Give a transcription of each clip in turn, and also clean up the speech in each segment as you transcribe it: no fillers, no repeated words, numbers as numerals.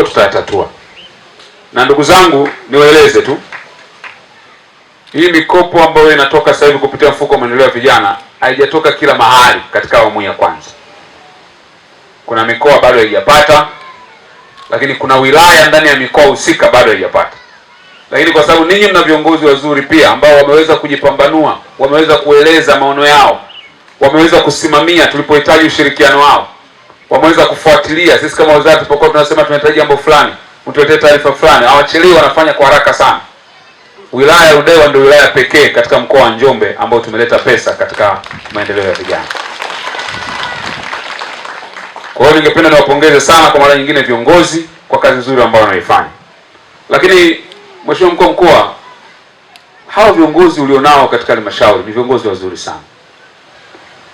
ambayo tutayatatua. Na ndugu zangu, niwaeleze tu, hii mikopo ambayo inatoka sasa hivi kupitia mfuko wa maendeleo ya vijana haijatoka kila mahali katika awamu ya kwanza. Kuna mikoa bado haijapata, lakini kuna wilaya ndani ya mikoa husika bado haijapata. Lakini kwa sababu ninyi mna viongozi wazuri pia ambao wameweza kujipambanua, wameweza kueleza maono yao, wameweza kusimamia tulipohitaji ushirikiano wao, wameweza kufuatilia. Sisi kama waziri tulipokuwa tunasema tunahitaji jambo fulani, mtuletee taarifa fulani, hawachelewi, wanafanya kwa haraka sana. Wilaya ya Ludewa ndio wilaya pekee katika mkoa wa Njombe ambao tumeleta pesa katika maendeleo ya vijana. Kwa hiyo ningependa niwapongeze sana kwa mara nyingine viongozi kwa kazi nzuri ambayo wanaifanya. Lakini Mheshimiwa Mkuu wa Mkoa, hao viongozi ulionao katika halmashauri ni viongozi wazuri sana.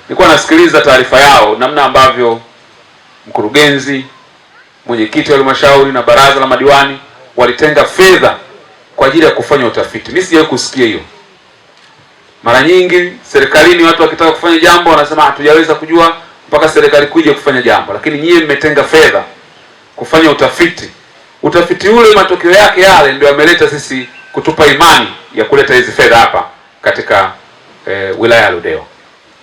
Nilikuwa nasikiliza taarifa yao, namna ambavyo mkurugenzi, mwenyekiti wa halmashauri na baraza la madiwani walitenga fedha kwa ajili ya kufanya utafiti. Mimi sijawahi kusikia hiyo. Mara nyingi serikalini watu wakitaka kufanya jambo wanasema hatujaweza kujua mpaka serikali kuja kufanya jambo, lakini nyie mmetenga fedha kufanya utafiti. Utafiti ule, matokeo yake yale ndio yameleta sisi kutupa imani ya kuleta hizi fedha hapa katika wilaya ya Ludewa.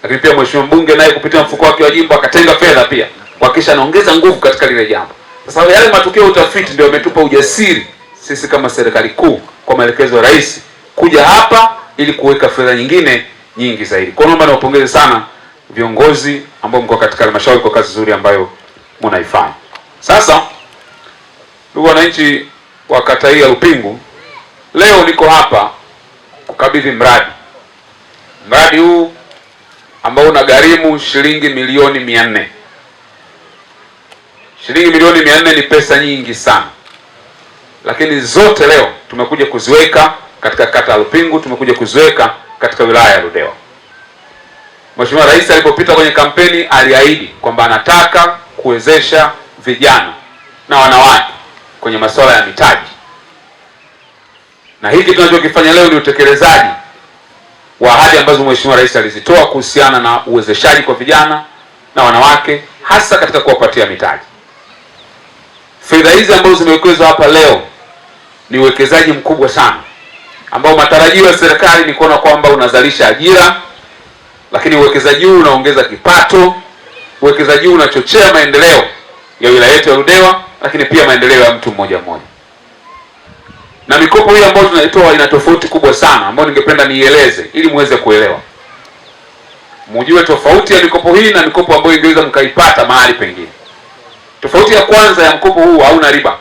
Lakini pia Mheshimiwa mbunge naye kupitia mfuko wake wa jimbo akatenga fedha pia kuhakikisha anaongeza nguvu katika lile jambo. Sasa yale matokeo ya utafiti ndio yametupa ujasiri sisi kama serikali kuu kwa maelekezo ya rais kuja hapa ili kuweka fedha nyingine nyingi zaidi. Kwa naomba niwapongeze sana viongozi ambao mko katika halmashauri kwa kazi nzuri ambayo mnaifanya. Sasa ndugu wananchi wa kata hii ya Lupingu, leo niko hapa kukabidhi mradi. Mradi huu ambao unagharimu shilingi milioni 400. Shilingi milioni 400 ni pesa nyingi sana. Lakini zote leo tumekuja kuziweka katika kata ya Lupingu, tumekuja kuziweka katika wilaya ya Ludewa. Mheshimiwa Rais alipopita kwenye kampeni aliahidi kwamba anataka kuwezesha vijana na wanawake kwenye masuala ya mitaji. Na hiki tunachokifanya leo ni utekelezaji wa ahadi ambazo Mheshimiwa Rais alizitoa kuhusiana na uwezeshaji kwa vijana na wanawake, hasa katika kuwapatia mitaji. Fedha hizi ambazo zimewekezwa hapa leo ni uwekezaji mkubwa sana ambao matarajio ya serikali ni kuona kwamba unazalisha ajira, lakini uwekezaji huu unaongeza kipato, uwekezaji huu unachochea maendeleo ya wilaya yetu ya Ludewa, lakini pia maendeleo ya mtu mmoja mmoja. Na mikopo hii ambayo tunaitoa ina tofauti kubwa sana ambayo ningependa niieleze ili muweze kuelewa. Mjue tofauti ya mikopo hii na mikopo ambayo ingeweza mkaipata mahali pengine. Tofauti ya kwanza ya mkopo huu hauna riba.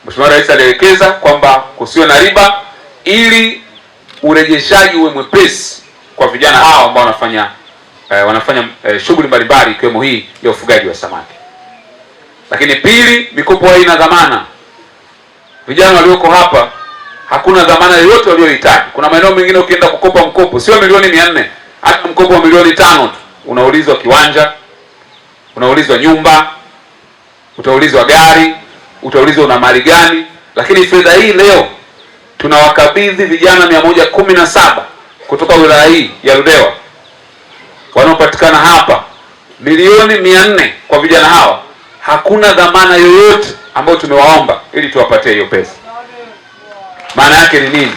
Mheshimiwa Rais alielekeza kwamba kusiwe na riba ili urejeshaji uwe mwepesi kwa vijana hao ambao wanafanya shughuli mbalimbali ikiwemo hii ya ufugaji wa samaki. Lakini pili, mikopo haina dhamana. Vijana walioko hapa hakuna dhamana yoyote waliohitaji. Kuna maeneo mengine ukienda kukopa mkopo sio milioni 400, hata mkopo wa milioni 5 tu unaulizwa kiwanja, unaulizwa nyumba, utaulizwa gari, utaulizwa una mali gani. Lakini fedha hii leo tunawakabidhi vijana 117 kutoka wilaya hii ya Ludewa wanaopatikana hapa, milioni 400 kwa vijana hawa. Hakuna dhamana yoyote ambayo tumewaomba ili tuwapatie hiyo pesa. Maana yake ni nini?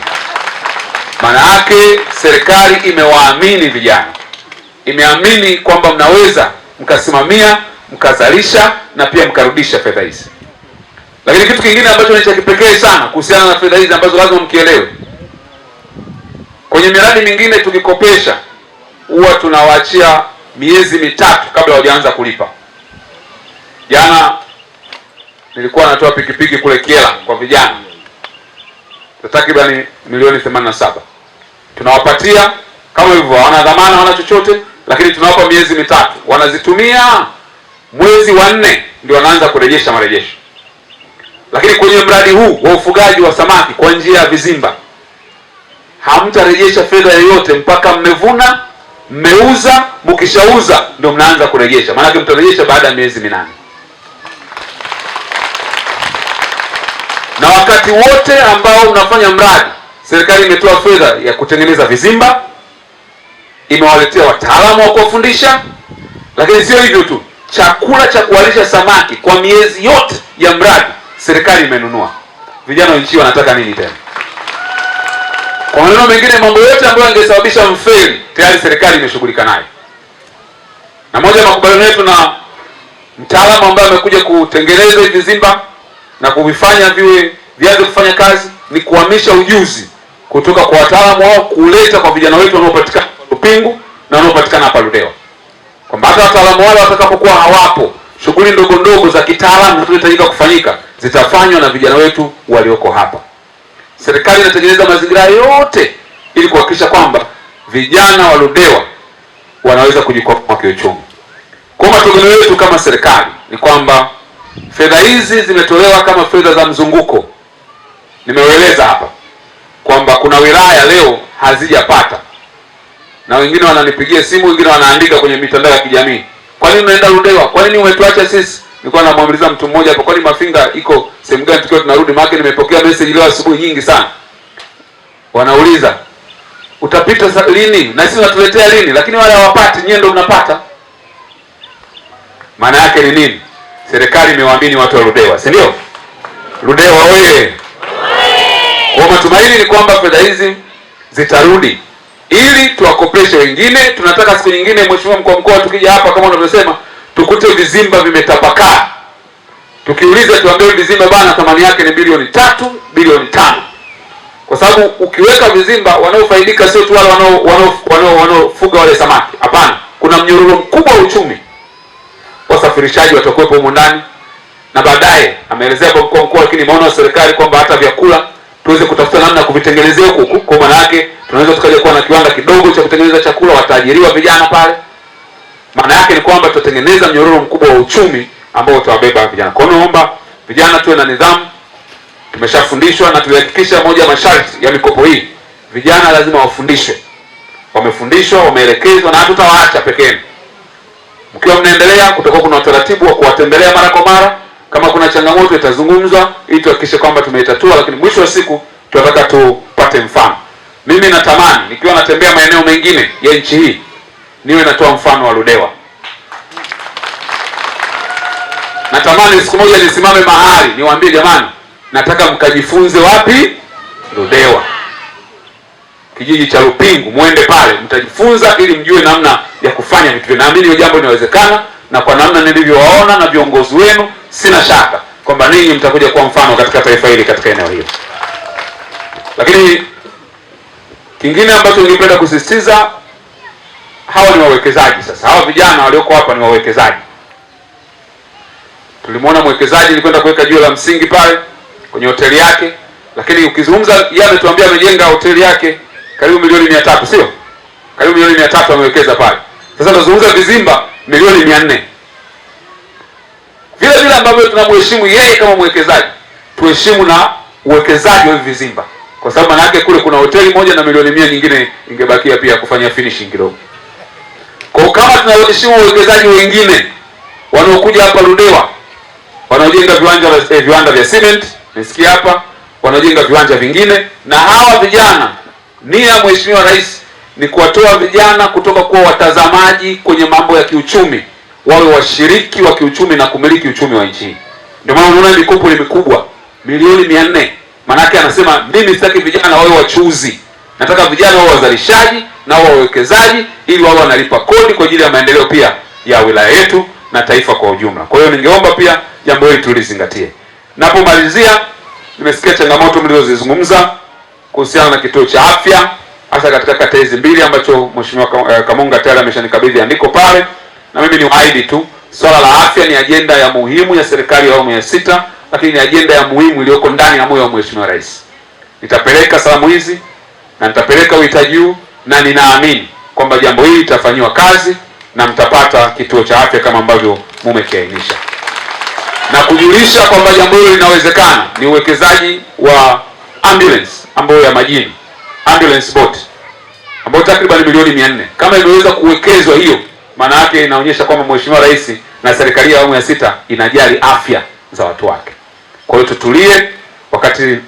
Maana yake serikali imewaamini vijana, imeamini kwamba mnaweza mkasimamia, mkazalisha na pia mkarudisha fedha hizi. Lakini kitu kingine ambacho ni cha kipekee sana kuhusiana na fedha hizi ambazo lazima mkielewe, kwenye miradi mingine tukikopesha huwa tunawaachia miezi 3 kabla hawajaanza kulipa. Jana nilikuwa natoa pikipiki kule Kiela kwa vijana takriban milioni 87. Tunawapatia kama hivyo, hawana dhamana, hawana chochote, lakini tunawapa miezi 3. Wanazitumia mwezi wa 4 ndio wanaanza kurejesha marejesho. Lakini kwenye mradi huu wa ufugaji wa samaki kwa njia ya vizimba, hamtarejesha fedha yoyote mpaka mmevuna, mmeuza, mkishauza ndio mnaanza kurejesha. Maana yake mtarejesha baada ya miezi 8. Na wakati wote ambao mnafanya mradi, serikali imetoa fedha ya kutengeneza vizimba, imewaletea wataalamu wa kuwafundisha. Lakini sio hivyo tu, chakula cha kuwalisha samaki kwa miezi yote ya mradi serikali imenunua. Vijana wa nchi wanataka nini tena? Kwa maneno mengine, mambo yote ambayo yangesababisha mfeli tayari serikali imeshughulika nayo. Na moja ya makubaliano yetu na mtaalamu ambaye amekuja kutengeneza hivi vizimba na kuvifanya vianze kufanya kazi ni kuhamisha ujuzi kutoka kwa wataalamu wao kuleta kwa vijana wetu wanaopatikana Lupingu na wanaopatikana hapa Ludewa. Kwamba hata wataalamu wale watakapokuwa hawapo, shughuli ndogo ndogo za kitaalamu zinazohitajika kufanyika zitafanywa na vijana wetu walioko hapa. Serikali inatengeneza mazingira yote ili kuhakikisha kwamba vijana wa Ludewa wanaweza kujikwamua kiuchumi. Kwa mategemeo yetu kama serikali ni kwamba fedha hizi zimetolewa kama fedha za mzunguko. Nimewaeleza hapa kwamba kuna wilaya leo hazijapata, na wengine wananipigia simu, wengine wanaandika kwenye mitandao ya kijamii, kwa nini unaenda Ludewa? Kwa nini umetuacha sisi? Nilikuwa namuuliza mtu mmoja hapo, kwani Mafinga iko sehemu gani tukiwa tunarudi? Maana nimepokea message leo asubuhi nyingi sana. Wanauliza utapita lini na sisi tunatuletea lini, lakini wale hawapati, nyinyi ndio mnapata. Maana yake ni nini? Serikali imewaamini watu wa Ludewa, si ndio? Ludewa wewe. Kwa matumaini ni kwamba fedha hizi zitarudi ili tuwakopeshe wengine. Tunataka siku nyingine, Mheshimiwa Mkuu wa Mkoa, tukija hapa kama unavyosema, tukute vizimba vimetapakaa. Tukiuliza tuambiwe vizimba bana thamani yake ni bilioni 3, bilioni 5. Kwa sababu ukiweka vizimba, wanaofaidika sio tu wale wanaofuga wale samaki. Hapana, kuna mnyororo mkubwa wa uchumi. Wasafirishaji watakuwepo huko ndani, na baadaye ameelezea kwa mkuu wa mkoa, lakini maono ya serikali kwamba hata vyakula tuweze kutafuta namna ya kuvitengenezea huku. Kwa maana yake tunaweza tukaja kuwa na kiwanda kidogo cha kutengeneza chakula, wataajiriwa vijana pale. Maana yake ni kwamba tutatengeneza mnyororo mkubwa wa uchumi ambao utawabeba vijana. Kwa hiyo naomba vijana tuwe na nidhamu. Tumeshafundishwa na tulihakikisha moja ya masharti ya mikopo hii, vijana lazima wafundishwe. Wamefundishwa, wameelekezwa, na hatutawaacha pekee. Mkiwa mnaendelea, kutakuwa kuna utaratibu wa kuwatembelea mara kwa mara. Kama kuna changamoto itazungumzwa ili tuhakikishe kwamba tumeitatua, lakini mwisho wa siku tunataka tupate mfano. Mimi natamani nikiwa natembea maeneo mengine ya nchi hii niwe natoa mfano wa Ludewa. Natamani siku moja nisimame mahali niwaambie, jamani, nataka mkajifunze wapi? Ludewa. Kijiji cha Lupingu, muende pale mtajifunza ili mjue namna ya kufanya vitu. Naamini hiyo jambo linawezekana, na kwa namna nilivyowaona na viongozi wenu, sina shaka kwamba ninyi mtakuja kuwa mfano katika taifa hili, katika eneo hili. Lakini kingine ambacho ningependa kusisitiza, hawa ni wawekezaji. Sasa hawa vijana walioko hapa ni wawekezaji. Tulimwona mwekezaji alikwenda kuweka jiwe la msingi pale kwenye hoteli yake, lakini ukizungumza, yeye ametuambia amejenga hoteli yake karibu milioni 300, sio? Karibu milioni 300 amewekeza pale. Sasa tunazungumza vizimba milioni 400. Vile vile ambavyo tunamheshimu yeye kama mwekezaji, tuheshimu na uwekezaji wa vizimba, kwa sababu maana yake kule kuna hoteli moja na milioni 100 nyingine ingebakia pia kufanya finishing kidogo. Kwa kama tunaheshimu uwekezaji wengine wanaokuja hapa Ludewa, wanaojenga viwanda vya cement, nisikia hapa, wanaojenga viwanja vingine, na hawa vijana, nia ya Mheshimiwa Rais ni kuwatoa vijana kutoka kuwa watazamaji kwenye mambo ya kiuchumi, wawe washiriki wa kiuchumi na kumiliki uchumi wa nchi. Ndio maana unaona mikopo ni mikubwa, milioni 400. Maana yake anasema mimi sitaki vijana wawe wachuuzi, nataka vijana wawe wazalishaji na wawe wawekezaji, ili wawe wanalipa kodi kwa ajili ya maendeleo pia ya wilaya yetu na taifa kwa ujumla. Kwa hiyo ningeomba pia jambo hili tulizingatie. Napomalizia, nimesikia changamoto mlizozizungumza kuhusiana na kituo cha afya, hasa katika kata hizi mbili ambacho Mheshimiwa Kamunga tayari ameshanikabidhi andiko pale, na mimi niwaahidi tu swala la afya ni ajenda ya muhimu ya serikali ya awamu ya 6, lakini ni ajenda ya muhimu iliyoko ndani ya moyo wa Mheshimiwa Rais. Nitapeleka salamu hizi na nitapeleka uhitaji huu, na ninaamini kwamba jambo hili litafanywa kazi na mtapata kituo cha afya kama ambavyo mumekiainisha. Na kujulisha kwamba jambo hilo linawezekana ni uwekezaji wa ambulance ambayo ya majini, ambulance boat ambayo takriban milioni 400. Kama imeweza kuwekezwa hiyo, maana yake inaonyesha kwamba Mheshimiwa Rais na serikali ya awamu ya 6 inajali afya za watu wake. Kwa hiyo tutulie wakati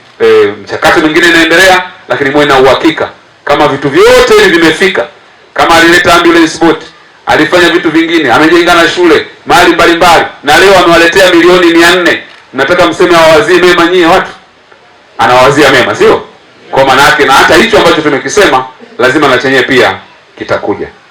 mchakato mwingine inaendelea, lakini muwe na uhakika kama vitu vyote hivi vimefika. Kama alileta ambulance boat, alifanya vitu vingine, amejenga na shule mahali mbalimbali, na leo amewaletea milioni 400. Nataka mseme awawazie mema nyie watu? Anawazia mema, sio? Kwa maana yake na hata hicho ambacho tumekisema lazima na chenyewe pia kitakuja.